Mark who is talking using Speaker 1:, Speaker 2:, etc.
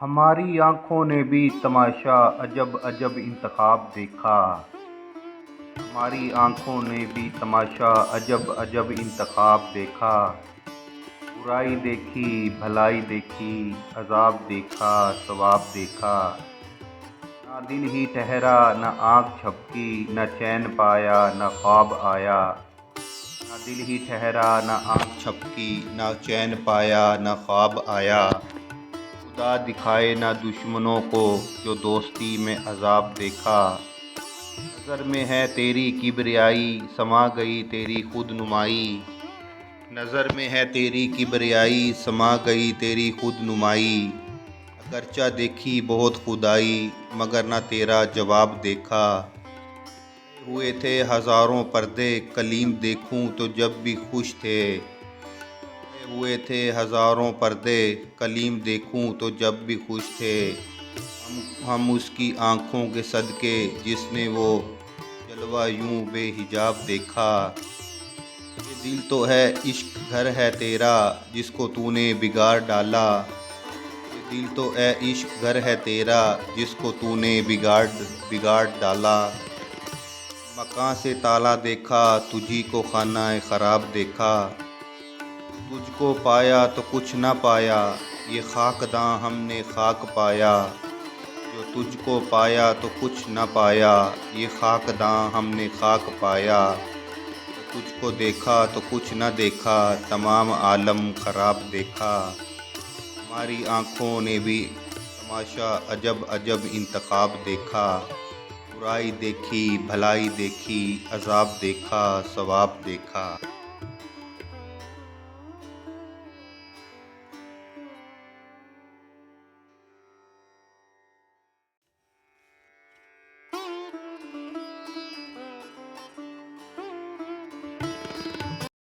Speaker 1: हमारी आँखों ने भी तमाशा अजब अजब इंतखाब देखा। हमारी आँखों ने भी तमाशा अजब अजब इंतखाब देखा। बुराई देखी, भलाई देखी, अज़ाब देखा, सवाब देखा। ना दिल ही ठहरा, न आँख झपकी, न चैन पाया, न ख्वाब आया। ना दिल ही ठहरा, न आँख झपकी, न चैन पाया, न ख्वाब आया। खुदा दिखाए ना दुश्मनों को, जो दोस्ती में अज़ाब देखा। नज़र में है तेरी किबरियाई, समा गई तेरी खुद नुमाई। नज़र में है तेरी किबरियाई, समा गई तेरी खुद नुमाई। अगरचा देखी बहुत खुदाई, मगर ना तेरा जवाब देखा। हुए थे हज़ारों पर्दे, कलीम देखूं तो जब भी खुश थे। हुए थे हज़ारों पर्दे, कलीम देखूं तो जब भी खुश थे। हम उसकी आँखों के सदके, जिसने वो जलवा यूं बेहिजाब देखा। ये दिल तो है इश्क घर है तेरा, जिसको तूने बिगाड़ डाला। ये दिल तो है इश्क घर है तेरा, जिसको तूने बिगाड़ डाला। मकान से ताला देखा, तुझी को खाना ख़राब देखा। तुझको पाया तो कुछ न पाया, ये खाकदां हमने खाक पाया। जो तुझको पाया तो कुछ न पाया, ये खाकदां हमने खाक पाया। तुझको देखा तो कुछ न देखा, तमाम आलम ख़राब देखा। हमारी आँखों ने भी तमाशा अजब अजब इंतखाब देखा। बुराई देखी, भलाई देखी, अज़ाब देखा, सवाब देखा।